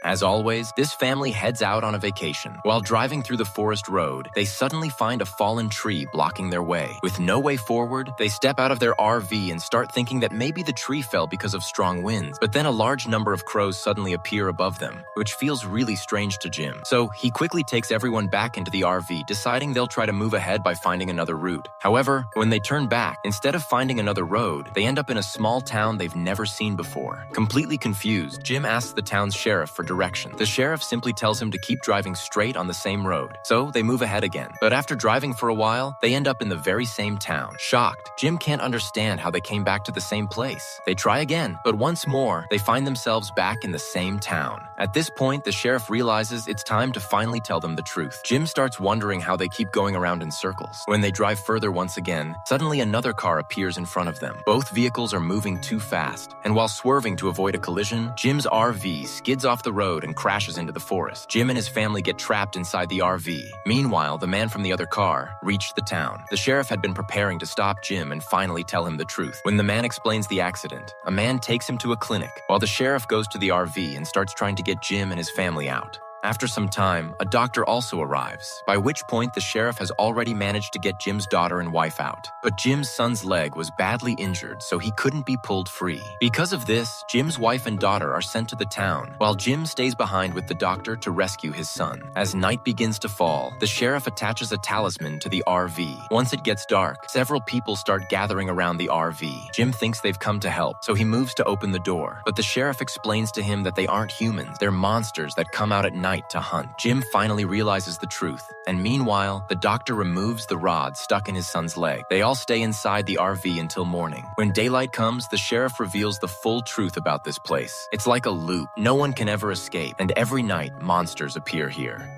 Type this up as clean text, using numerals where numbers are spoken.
As always, this family heads out on a vacation. While driving through the forest road, they suddenly find a fallen tree blocking their way. With no way forward, they step out of their RV and start thinking that maybe the tree fell because of strong winds. But then a large number of crows suddenly appear above them, which feels really strange to Jim. So he quickly takes everyone back into the RV, deciding they'll try to move ahead by finding another route. However, when they turn back, instead of finding another road, they end up in a small town they've never seen before. Completely confused, Jim asks the town's sheriff for direction. The sheriff simply tells him to keep driving straight on the same road. So they move ahead again. But after driving for a while, they end up in the very same town. Shocked, Jim can't understand how they came back to the same place. They try again, but once more, they find themselves back in the same town. At this point, the sheriff realizes it's time to finally tell them the truth. Jim starts wondering how they keep going around in circles. When they drive further once again, suddenly another car appears in front of them. Both vehicles are moving too fast, and while swerving to avoid a collision, Jim's RV skids off the road and crashes into the forest. Jim and his family get trapped inside the RV. Meanwhile, the man from the other car reached the town. The sheriff had been preparing to stop Jim and finally tell him the truth. When the man explains the accident, a man takes him to a clinic, while the sheriff goes to the RV and starts trying to get Jim and his family out. After some time, a doctor also arrives, by which point the sheriff has already managed to get Jim's daughter and wife out. But Jim's son's leg was badly injured, so he couldn't be pulled free. Because of this, Jim's wife and daughter are sent to the town, while Jim stays behind with the doctor to rescue his son. As night begins to fall, the sheriff attaches a talisman to the RV. Once it gets dark, several people start gathering around the RV. Jim thinks they've come to help, so he moves to open the door. But the sheriff explains to him that they aren't humans, they're monsters that come out at night to hunt. Jim finally realizes the truth, and meanwhile, the doctor removes the rod stuck in his son's leg. They all stay inside the RV until morning. When daylight comes, the sheriff reveals the full truth about this place. It's like a loop. No one can ever escape, and every night, monsters appear here.